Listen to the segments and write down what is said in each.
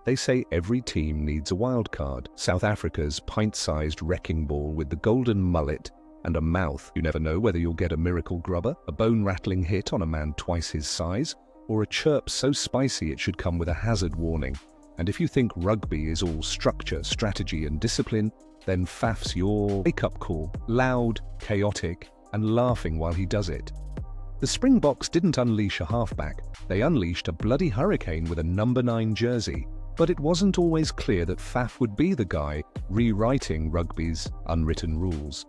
They say every team needs a wild card. South Africa's pint-sized wrecking ball with the golden mullet and a mouth. You never know whether you'll get a miracle grubber, a bone-rattling hit on a man twice his size, or a chirp so spicy it should come with a hazard warning. And if you think rugby is all structure, strategy and discipline, then Faf's your wake-up call, loud, chaotic, and laughing while he does it. The Springboks didn't unleash a halfback, they unleashed a bloody hurricane with a number 9 jersey. But it wasn't always clear that Faf would be the guy rewriting rugby's unwritten rules.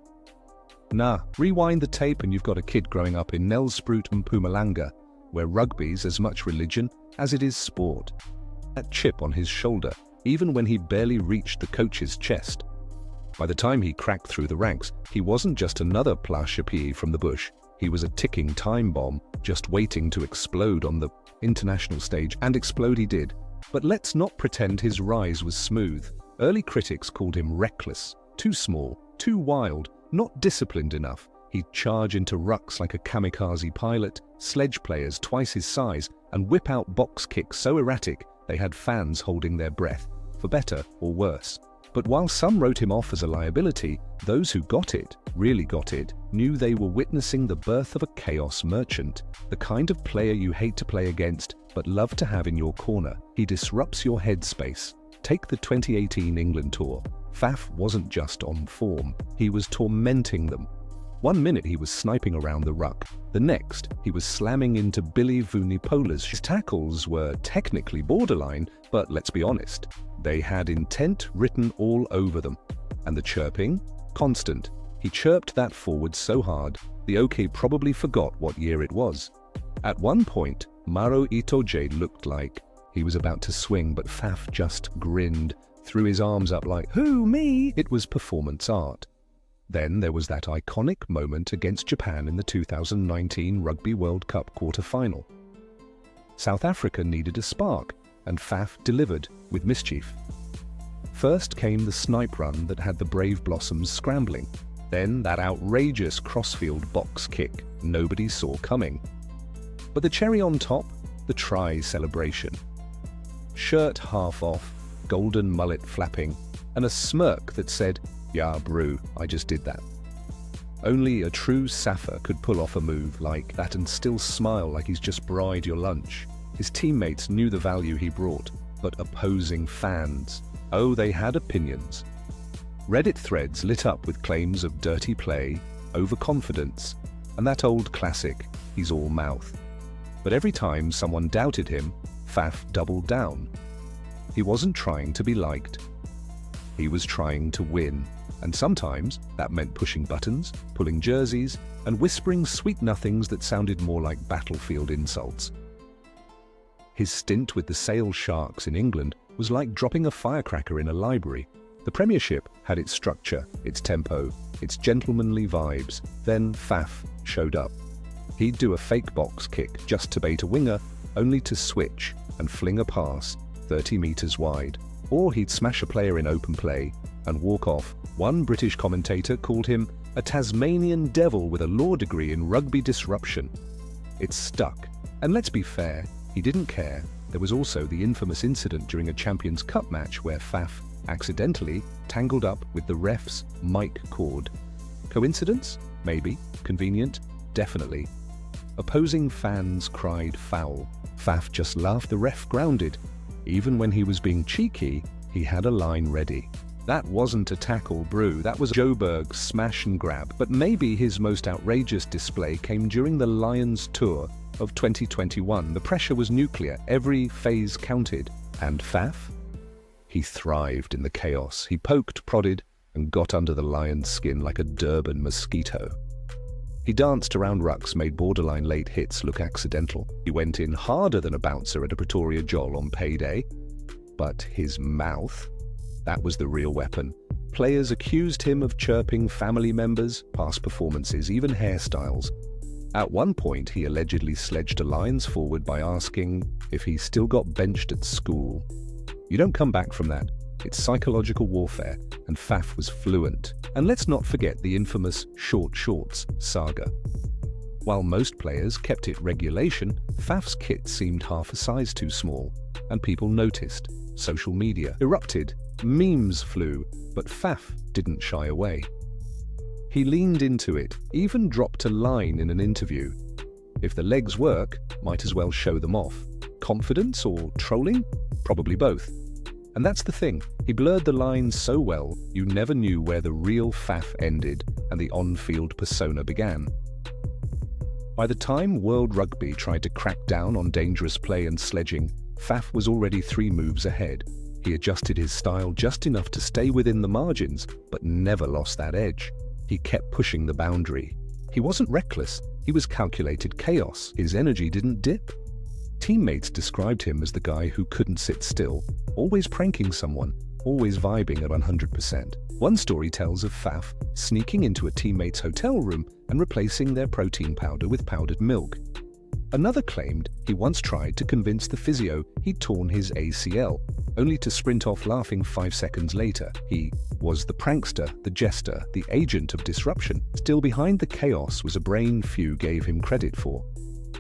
Nah, rewind the tape and you've got a kid growing up in Nelspruit and Mpumalanga, where rugby's as much religion as it is sport. That chip on his shoulder, even when he barely reached the coach's chest. By the time he cracked through the ranks, he wasn't just another Plashapi from the bush. He was a ticking time bomb, just waiting to explode on the international stage, and explode he did. But let's not pretend his rise was smooth. Early critics called him reckless, too small, too wild, not disciplined enough. He'd charge into rucks like a kamikaze pilot, sledge players twice his size, and whip out box kicks so erratic they had fans holding their breath, for better or worse. But while some wrote him off as a liability, those who got it, really got it, knew they were witnessing the birth of a chaos merchant, the kind of player you hate to play against but love to have in your corner. He disrupts your headspace. Take the 2018 England tour. Faf wasn't just on form, he was tormenting them. One minute he was sniping around the ruck, the next he was slamming into Billy Vunipola's. His tackles were technically borderline, but let's be honest, they had intent written all over them. And the chirping? Constant. He chirped that forward so hard, the OK probably forgot what year it was. At one point, Maro Itoje looked like he was about to swing, but Faf just grinned, threw his arms up like, "Who, me?" It was performance art. Then there was that iconic moment against Japan in the 2019 Rugby World Cup quarter-final. South Africa needed a spark, and Faf delivered with mischief. First came the snipe run that had the Brave Blossoms scrambling. Then that outrageous crossfield box kick nobody saw coming. But the cherry on top, the try celebration. Shirt half off, golden mullet flapping, and a smirk that said, "Yeah, brew, I just did that." Only a true Safa could pull off a move like that and still smile like he's just bribed your lunch. His teammates knew the value he brought, but opposing fans, oh, they had opinions. Reddit threads lit up with claims of dirty play, overconfidence, and that old classic, he's all mouth. But every time someone doubted him, Faf doubled down. He wasn't trying to be liked. He was trying to win. And sometimes that meant pushing buttons, pulling jerseys, and whispering sweet nothings that sounded more like battlefield insults. His stint with the Sale Sharks in England was like dropping a firecracker in a library. The Premiership had its structure, its tempo, its gentlemanly vibes. Then Faf showed up. He'd do a fake box kick just to bait a winger, only to switch and fling a pass 30 meters wide. Or he'd smash a player in open play and walk off. One British commentator called him a Tasmanian devil with a law degree in rugby disruption. It stuck. And let's be fair, he didn't care. There was also the infamous incident during a Champions Cup match where Faf accidentally tangled up with the ref's mic cord. Coincidence? Maybe. Convenient? Definitely. Opposing fans cried foul. Faf just laughed. The ref grounded. Even when he was being cheeky, he had a line ready. That wasn't a tackle, brew, that was Joburg's smash and grab. But maybe his most outrageous display came during the Lions tour of 2021. The pressure was nuclear, every phase counted. And Faf? He thrived in the chaos. He poked, prodded, and got under the Lion's skin like a Durban mosquito. He danced around rucks, made borderline late hits look accidental. He went in harder than a bouncer at a Pretoria Joel on payday. But his mouth, that was the real weapon. Players accused him of chirping family members, past performances, even hairstyles. At one point, he allegedly sledged a Lions forward by asking if he still got benched at school. You don't come back from that. It's psychological warfare, and Faf was fluent. And let's not forget the infamous short shorts saga. While most players kept it regulation, Faf's kit seemed half a size too small, and people noticed. Social media erupted, memes flew, but Faf didn't shy away. He leaned into it, even dropped a line in an interview. If the legs work, might as well show them off. Confidence or trolling? Probably both. And that's the thing, he blurred the lines so well, you never knew where the real Faf ended and the on-field persona began. By the time World Rugby tried to crack down on dangerous play and sledging, Faf was already 3 moves ahead. He adjusted his style just enough to stay within the margins, but never lost that edge. He kept pushing the boundary. He wasn't reckless, he was calculated chaos. His energy didn't dip. Teammates described him as the guy who couldn't sit still, always pranking someone, always vibing at 100%. One story tells of Faf sneaking into a teammate's hotel room and replacing their protein powder with powdered milk. Another claimed he once tried to convince the physio he'd torn his ACL, only to sprint off laughing 5 seconds later. He was the prankster, the jester, the agent of disruption. Still behind the chaos was a brain few gave him credit for.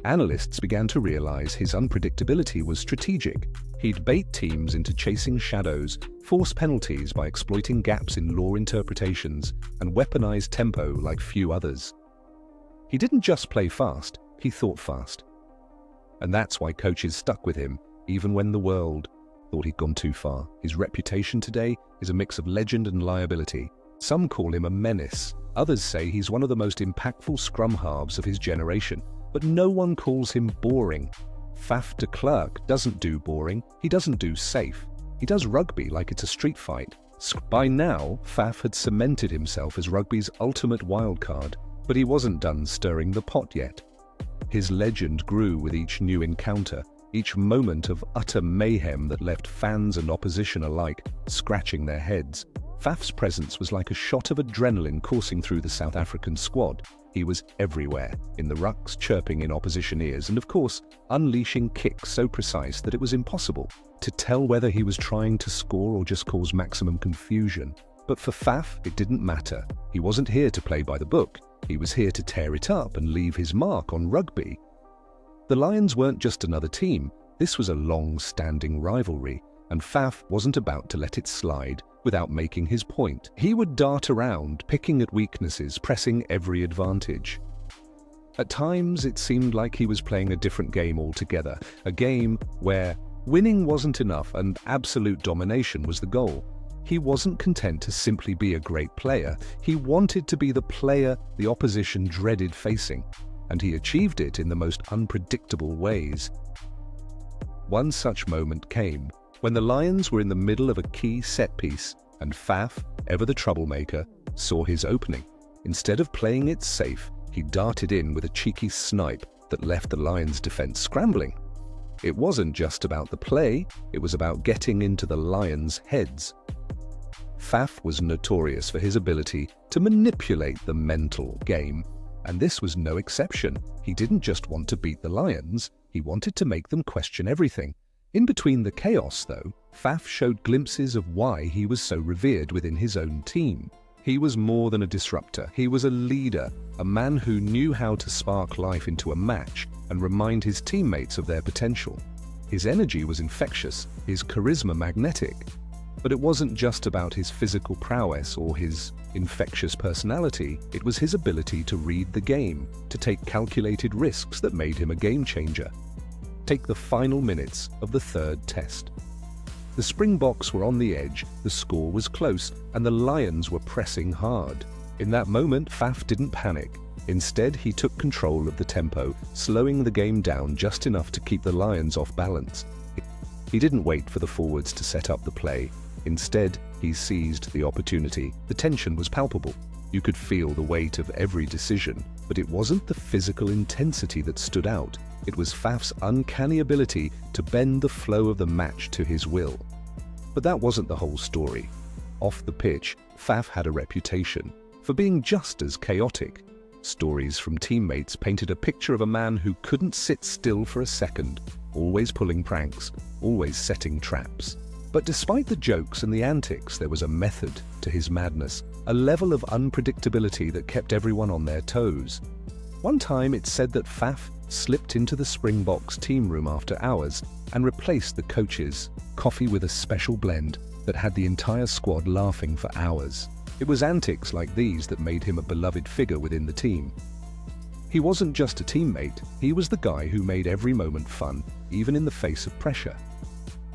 Analysts began to realize his unpredictability was strategic. He'd bait teams into chasing shadows, force penalties by exploiting gaps in law interpretations, and weaponize tempo like few others. He didn't just play fast, he thought fast. And that's why coaches stuck with him, even when the world thought he'd gone too far. His reputation today is a mix of legend and liability. Some call him a menace. Others say he's one of the most impactful scrum halves of his generation. But no one calls him boring. Faf de Klerk doesn't do boring, he doesn't do safe. He does rugby like it's a street fight. By now, Faf had cemented himself as rugby's ultimate wildcard, but he wasn't done stirring the pot yet. His legend grew with each new encounter, each moment of utter mayhem that left fans and opposition alike scratching their heads. Faf's presence was like a shot of adrenaline coursing through the South African squad. He was everywhere, in the rucks, chirping in opposition ears, and of course, unleashing kicks so precise that it was impossible to tell whether he was trying to score or just cause maximum confusion. But for Faf, it didn't matter. He wasn't here to play by the book. He was here to tear it up and leave his mark on rugby. The Lions weren't just another team. This was a long-standing rivalry, and Faf wasn't about to let it slide without making his point. He would dart around, picking at weaknesses, pressing every advantage. At times, it seemed like he was playing a different game altogether, a game where winning wasn't enough and absolute domination was the goal. He wasn't content to simply be a great player. He wanted to be the player the opposition dreaded facing, and he achieved it in the most unpredictable ways. One such moment came when the Lions were in the middle of a key set piece, and Faf, ever the troublemaker, saw his opening. Instead of playing it safe, he darted in with a cheeky snipe that left the Lions' defense scrambling. It wasn't just about the play, it was about getting into the Lions' heads. Faf was notorious for his ability to manipulate the mental game, and this was no exception. He didn't just want to beat the Lions, he wanted to make them question everything. In between the chaos, though, Faf showed glimpses of why he was so revered within his own team. He was more than a disruptor. He was a leader, a man who knew how to spark life into a match and remind his teammates of their potential. His energy was infectious, his charisma magnetic. But it wasn't just about his physical prowess or his infectious personality. It was his ability to read the game, to take calculated risks that made him a game changer. Take the final minutes of the third test. The Springboks were on the edge, the score was close, and the Lions were pressing hard. In that moment, Faf didn't panic. Instead, he took control of the tempo, slowing the game down just enough to keep the Lions off balance. He didn't wait for the forwards to set up the play. Instead, he seized the opportunity. The tension was palpable. You could feel the weight of every decision, but it wasn't the physical intensity that stood out. It was Faf's uncanny ability to bend the flow of the match to his will. But that wasn't the whole story. Off the pitch, Faf had a reputation for being just as chaotic. Stories from teammates painted a picture of a man who couldn't sit still for a second, always pulling pranks, always setting traps. But despite the jokes and the antics, there was a method to his madness, a level of unpredictability that kept everyone on their toes. One time it's said that Faf slipped into the Springboks team room after hours and replaced the coach's coffee with a special blend that had the entire squad laughing for hours. It was antics like these that made him a beloved figure within the team. He wasn't just a teammate, he was the guy who made every moment fun, even in the face of pressure.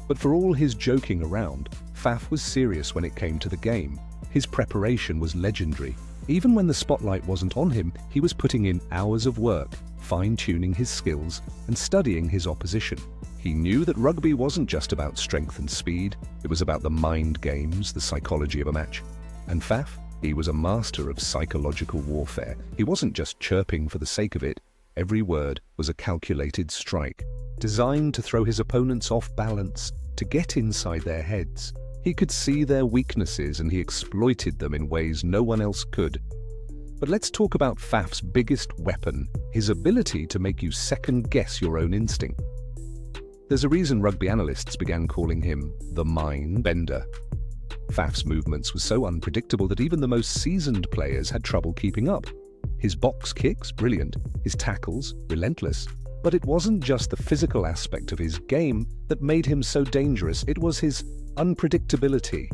But for all his joking around, Faf was serious when it came to the game. His preparation was legendary. Even when the spotlight wasn't on him, he was putting in hours of work, fine-tuning his skills and studying his opposition. He knew that rugby wasn't just about strength and speed, it was about the mind games, the psychology of a match. And Faf, he was a master of psychological warfare. He wasn't just chirping for the sake of it. Every word was a calculated strike, designed to throw his opponents off balance, to get inside their heads. He could see their weaknesses and he exploited them in ways no one else could. But let's talk about Faf's biggest weapon, his ability to make you second-guess your own instinct. There's a reason rugby analysts began calling him the mind bender. Faf's movements were so unpredictable that even the most seasoned players had trouble keeping up. His box kicks, brilliant, his tackles, relentless. But it wasn't just the physical aspect of his game that made him so dangerous, it was his unpredictability.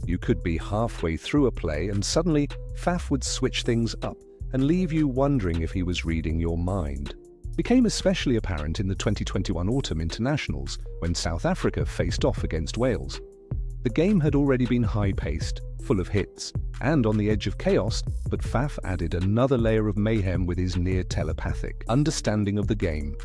You could be halfway through a play and suddenly Faf would switch things up and leave you wondering if he was reading your mind. It became especially apparent in the 2021 Autumn Internationals when South Africa faced off against Wales. The game had already been high-paced, full of hits, and on the edge of chaos, but Faf added another layer of mayhem with his near-telepathic understanding of the game.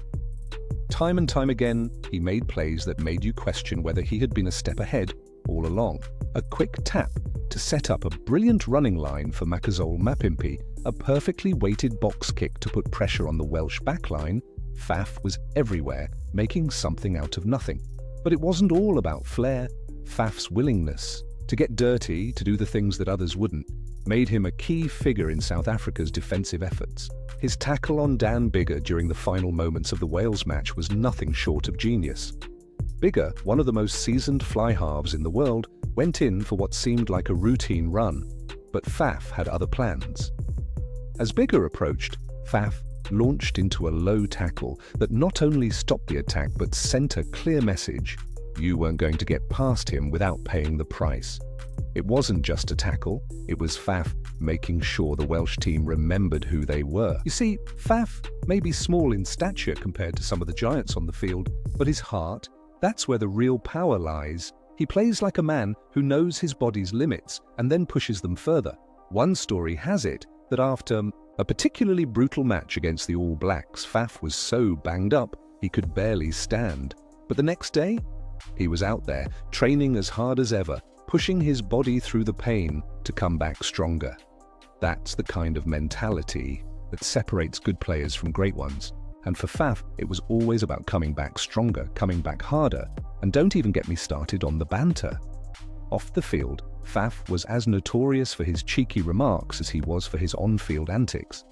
Time and time again, he made plays that made you question whether he had been a step ahead all along. A quick tap to set up a brilliant running line for Makazole Mapimpi, a perfectly weighted box kick to put pressure on the Welsh backline. Faf was everywhere, making something out of nothing. But it wasn't all about flair. Faf's willingness to get dirty, to do the things that others wouldn't, made him a key figure in South Africa's defensive efforts. His tackle on Dan Biggar during the final moments of the Wales match was nothing short of genius. Biggar, one of the most seasoned fly halves in the world, went in for what seemed like a routine run, but Faf had other plans. As Biggar approached, Faf launched into a low tackle that not only stopped the attack but sent a clear message. You weren't going to get past him without paying the price. It wasn't just a tackle, it was Faf making sure the Welsh team remembered who they were. You see, Faf may be small in stature compared to some of the giants on the field, but his heart, that's where the real power lies. He plays like a man who knows his body's limits and then pushes them further. One story has it that after a particularly brutal match against the All Blacks, Faf was so banged up he could barely stand. But the next day, he was out there, training as hard as ever, pushing his body through the pain to come back stronger. That's the kind of mentality that separates good players from great ones. And for Faf, it was always about coming back stronger, coming back harder. And don't even get me started on the banter. Off the field, Faf was as notorious for his cheeky remarks as he was for his on-field antics.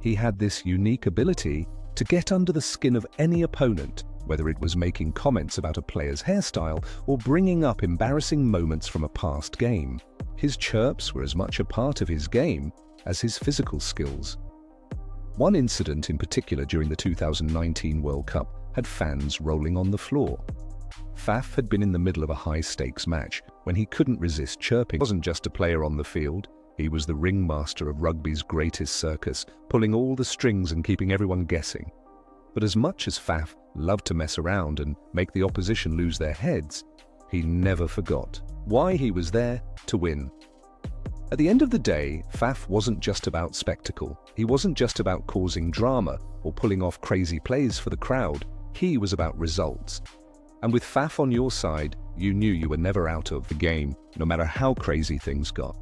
He had this unique ability to get under the skin of any opponent, whether it was making comments about a player's hairstyle or bringing up embarrassing moments from a past game. His chirps were as much a part of his game as his physical skills. One incident in particular during the 2019 World Cup had fans rolling on the floor. Faf had been in the middle of a high-stakes match when he couldn't resist chirping. He wasn't just a player on the field, he was the ringmaster of rugby's greatest circus, pulling all the strings and keeping everyone guessing. But as much as Faf loved to mess around and make the opposition lose their heads, he never forgot why he was there: to win. At the end of the day, Faf wasn't just about spectacle. He wasn't just about causing drama or pulling off crazy plays for the crowd. He was about results. And with Faf on your side, you knew you were never out of the game, no matter how crazy things got.